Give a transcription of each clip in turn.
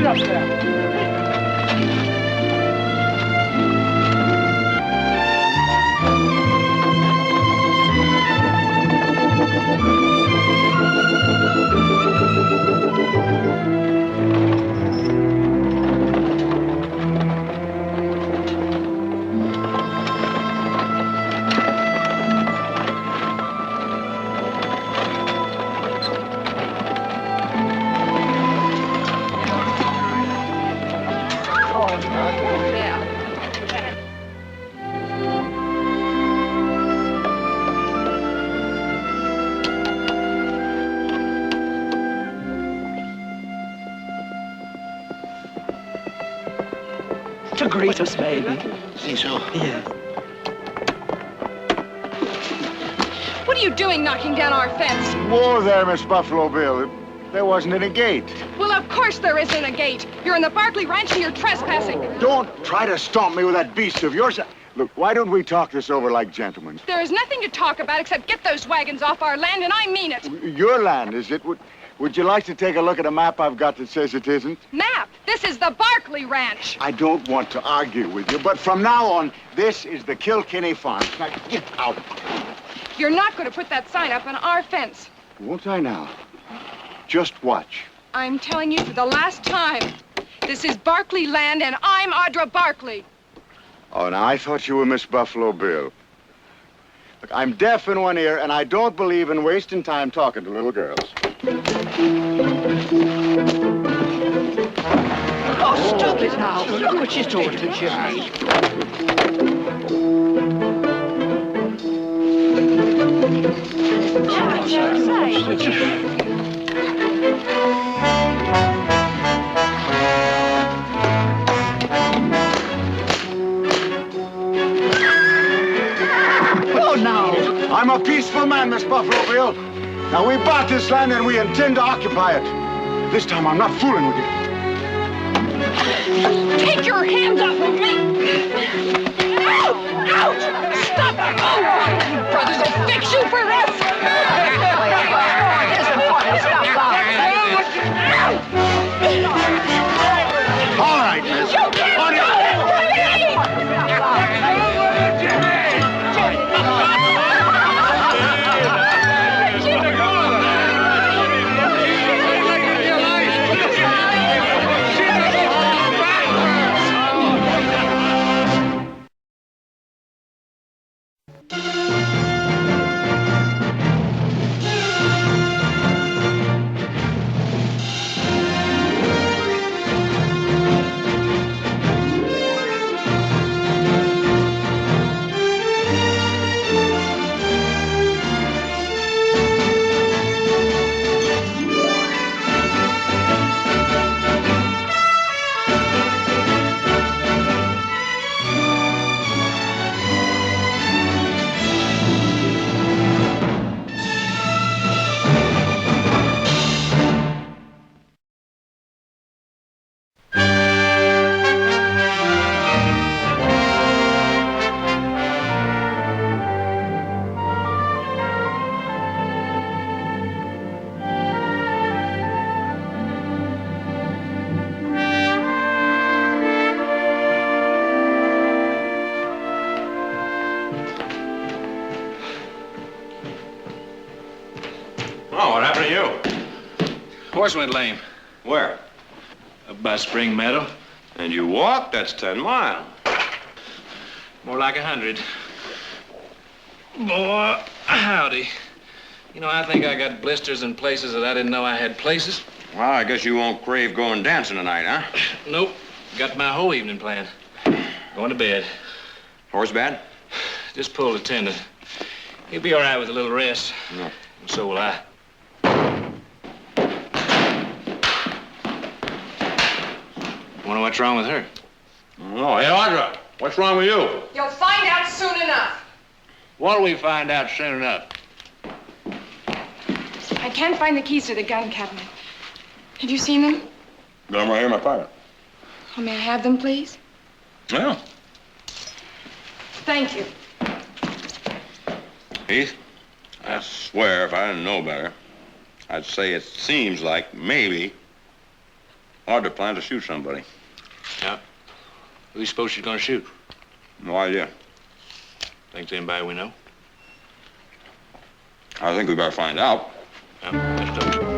up there. To greet us, maybe. Think so? Yeah. What are you doing knocking down our fence? Whoa there, Miss Buffalo Bill. There wasn't any gate. Well, of course there isn't a gate. You're in the Barkley Ranch and you're trespassing. Don't try to stomp me with that beast of yours. Look, why don't we talk this over like gentlemen? There is nothing to talk about except get those wagons off our land, and I mean it. Your land, is it? Would you like to take a look at a map I've got that says it isn't? Map? This is the Barkley Ranch. I don't want to argue with you, but from now on, this is the Kilkenny Farm. Now, get out. You're not going to put that sign up on our fence. Won't I now? Just watch. I'm telling you for the last time. This is Barkley land, and I'm Audra Barkley. Oh, now, I thought you were Miss Buffalo Bill. Look, I'm deaf in one ear, and I don't believe in wasting time talking to little girls. Oh, stop it now. Look what she's doing to Jimmy. Oh, now. I'm a peaceful man, Miss Buffalo Bill. Now, we bought this land and we intend to occupy it. This time, I'm not fooling with you. Take your hands off of me! Ouch! Ouch! Stop it! Oh, brothers will fix you for this! All right, miss. You can't On do your- this to me! Oh, what happened to you? Horse went lame. Where? Up by Spring Meadow. And you walked? That's 10 miles. More like 100. Boy, howdy. You know, I think I got blisters in places that I didn't know I had places. Well, I guess you won't crave going dancing tonight, huh? Nope. Got my whole evening planned. Going to bed. Horse bad? Just pulled a tendon. He'll be all right with a little rest. No. And so will I. Wonder what's wrong with her. Oh, hey, Audra, what's wrong with you? You'll find out soon enough. What'll we find out soon enough? I can't find the keys to the gun cabinet. Have you seen them? Got them right here in my pocket. Oh, may I have them, please? Yeah. Thank you. Heath, I swear if I didn't know better, I'd say it seems like maybe Hard to plan to shoot somebody. Yeah. Who do you suppose she's gonna shoot? No idea. Think there's anybody we know? I think we better find out. Yeah, let's do it.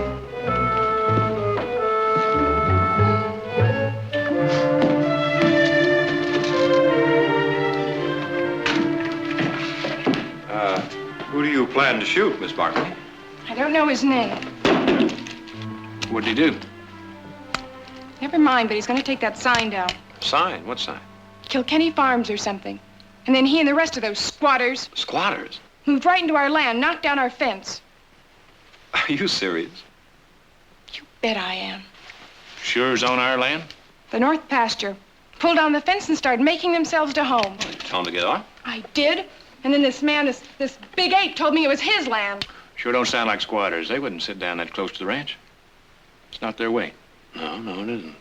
Who do you plan to shoot, Miss Barkley? I don't know his name. What'd he do? Never mind, but he's going to take that sign down. Sign? What sign? Kilkenny Farms or something. And then he and the rest of those squatters Squatters? moved right into our land, knocked down our fence. Are you serious? You bet I am. Sure's on our land? The north pasture. Pulled down the fence and started making themselves to home. Tell him to get on. I did. And then this man, this big ape, told me it was his land. Sure don't sound like squatters. They wouldn't sit down that close to the ranch. It's not their way. No, it isn't.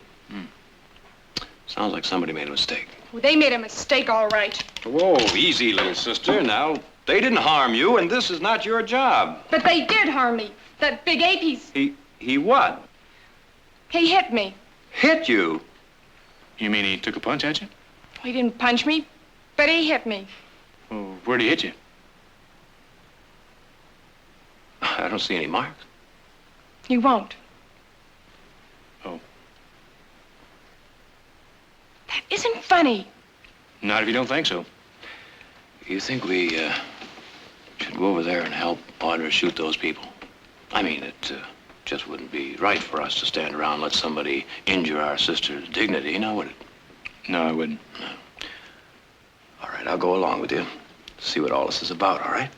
Sounds like somebody made a mistake. Well, they made a mistake, all right. Whoa, easy, little sister. Now, they didn't harm you, and this is not your job. But they did harm me. That big ape, He what? he hit me. Hit you? You mean he took a punch at you? He didn't punch me, but he hit me. Well, where'd he hit you? I don't see any marks. You won't. Oh. That isn't funny. Not if you don't think so. You think we should go over there and help Audra shoot those people? I mean, it just wouldn't be right for us to stand around and let somebody injure our sister's dignity, now would it? No, I wouldn't. No. All right, I'll go along with you. See what all this is about, all right?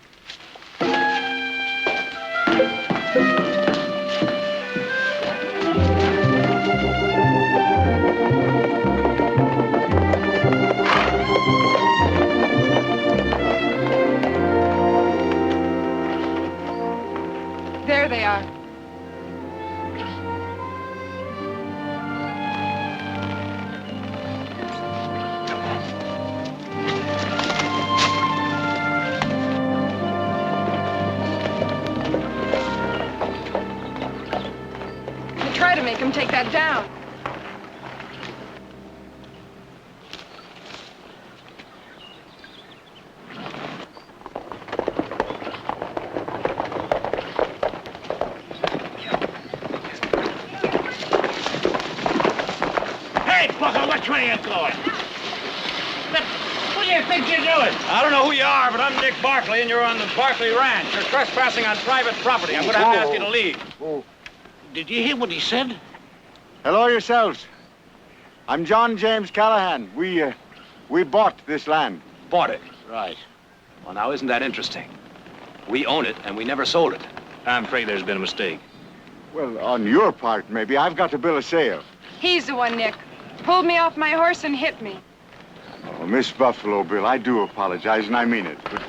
There they are. Try to make him take that down. Hey, Bucko, which way are you going? What do you think you're doing? I don't know who you are, but I'm Nick Barkley, and you're on the Barkley Ranch. You're trespassing on private property. I'm going to have to ask you to leave. Did you hear what he said? Hello yourselves. I'm John James Callahan. We bought this land. Bought it. Right. Well, now, isn't that interesting? We own it, and we never sold it. I'm afraid there's been a mistake. Well, on your part, maybe. I've got the bill of sale. He's the one, Nick. Pulled me off my horse and hit me. Oh, Miss Buffalo Bill, I do apologize, and I mean it. But,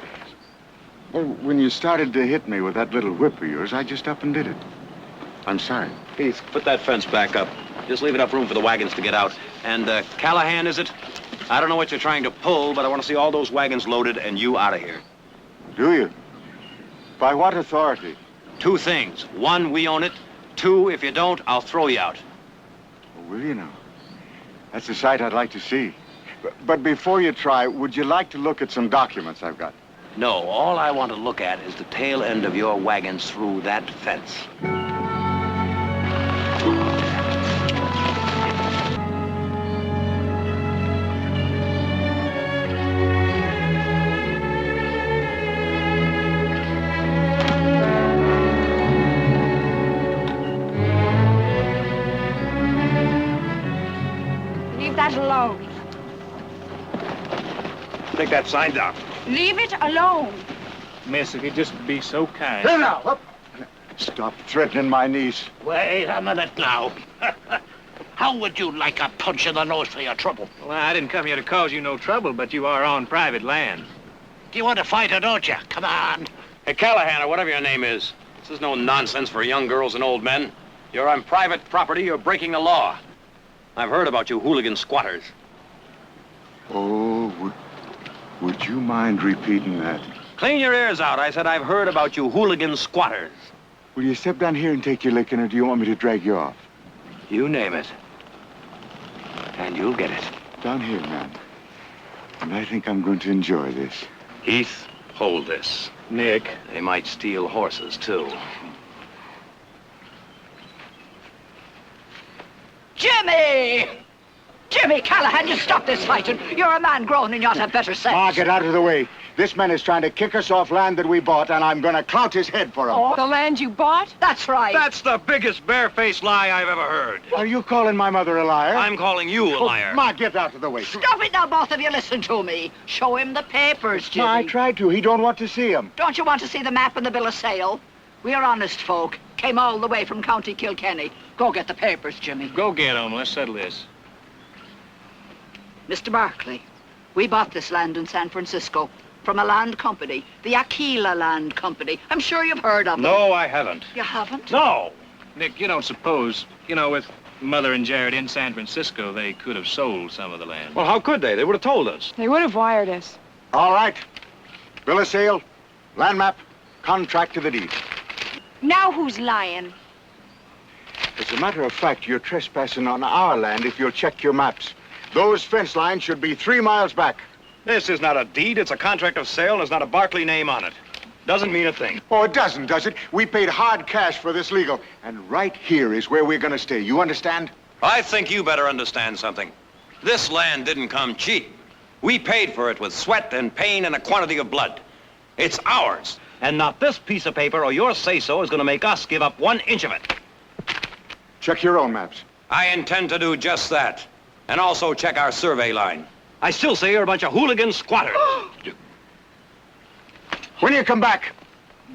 well, when you started to hit me with that little whip of yours, I just up and did it. I'm sorry. Please, put that fence back up. Just leave enough room for the wagons to get out. And, Callahan, is it? I don't know what you're trying to pull, but I want to see all those wagons loaded and you out of here. Do you? By what authority? Two things. One, we own it. Two, if you don't, I'll throw you out. Oh, will you now? That's a sight I'd like to see. But before you try, would you like to look at some documents I've got? No, all I want to look at is the tail end of your wagons through that fence. Leave that alone. Take that sign down. Leave it alone. Miss, if you'd just be so kind. Here now, up. Stop threatening my niece. Wait a minute now. How would you like a punch in the nose for your trouble? Well, I didn't come here to cause you no trouble, but you are on private land. Do you want to fight or don't you? Come on. Hey, Callahan, or whatever your name is. This is no nonsense for young girls and old men. You're on private property. You're breaking the law. I've heard about you hooligan squatters. Oh, would you mind repeating that? Clean your ears out. I said I've heard about you hooligan squatters. Will you step down here and take your licking, or do you want me to drag you off? You name it. And you'll get it. Down here, man. And I think I'm going to enjoy this. Heath, hold this. Nick. They might steal horses, too. Jimmy! Jimmy Callahan, you stop this fighting. You're a man grown and you ought to have better sense. Ma, get out of the way. This man is trying to kick us off land that we bought, and I'm going to clout his head for him. Oh, The land you bought? that's right. That's the biggest barefaced lie I've ever heard. Are you calling my mother a liar? I'm calling you a liar. Ma, get out of the way. Stop it now, both of you. Listen to me. Show him the papers, Jimmy. Ma, I tried to. He don't want to see them. Don't you want to see the map and the bill of sale? We're honest folk. Came all the way from County Kilkenny. Go get the papers, Jimmy. Go get 'em. Let's settle this. Mr. Barkley, we bought this land in San Francisco from a land company, the Aquila Land Company. I'm sure you've heard of them. No, I haven't. You haven't? No. Nick, you don't suppose, with Mother and Jared in San Francisco, they could have sold some of the land. Well, how could they? They would have told us. They would have wired us. All right. Bill of sale, land map, contract to the deed. Now who's lying? As a matter of fact, you're trespassing on our land if you'll check your maps. Those fence lines should be 3 miles back. This is not a deed. It's a contract of sale. There's not a Barkley name on it. Doesn't mean a thing. Oh, it doesn't, does it? We paid hard cash for this legal. And right here is where we're going to stay. You understand? I think you better understand something. This land didn't come cheap. We paid for it with sweat and pain and a quantity of blood. It's ours. And not this piece of paper or your say-so is going to make us give up 1 inch of it. Check your own maps. I intend to do just that. And also check our survey line. I still say you're a bunch of hooligan squatters. When you come back,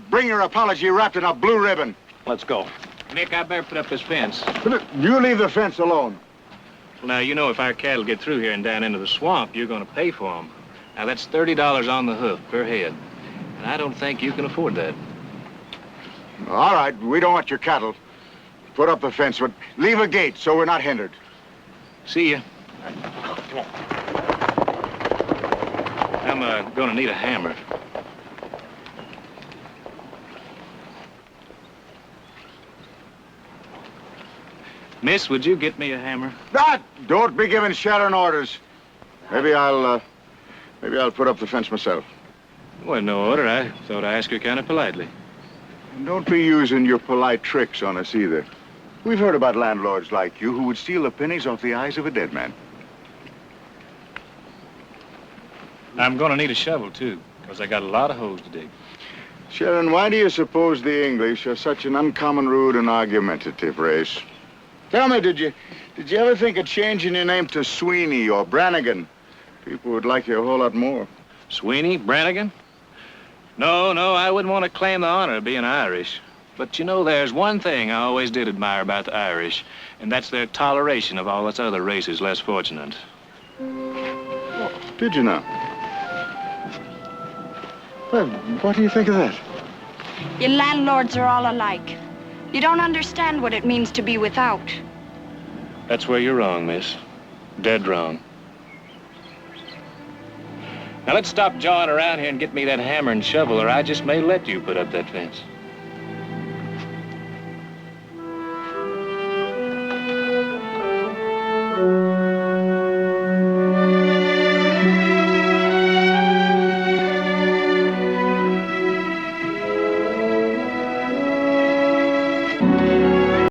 bring your apology wrapped in a blue ribbon. Let's go. Nick, I better put up this fence. You leave the fence alone. Well, now, if our cattle get through here and down into the swamp, you're going to pay for them. Now, that's $30 on the hoof per head. And I don't think you can afford that. All right, we don't want your cattle. Put up the fence, but leave a gate so we're not hindered. See ya. I'm going to need a hammer. Miss, would you get me a hammer? Don't be giving Sharon orders. Maybe I'll put up the fence myself. Well, no order. I thought I'd ask her kind of politely. And don't be using your polite tricks on us either. We've heard about landlords like you who would steal the pennies off the eyes of a dead man. I'm going to need a shovel, too, because I got a lot of holes to dig. Sharon, why do you suppose the English are such an uncommon rude and argumentative race? Tell me, did you ever think of changing your name to Sweeney or Brannigan? People would like you a whole lot more. Sweeney? Brannigan? No, I wouldn't want to claim the honor of being Irish. But, there's one thing I always did admire about the Irish, and that's their toleration of all us other races less fortunate. Did you now? Well, what do you think of that? Your landlords are all alike. You don't understand what it means to be without. That's where you're wrong, miss. Dead wrong. Now, let's stop jawing around here and get me that hammer and shovel, or I just may let you put up that fence.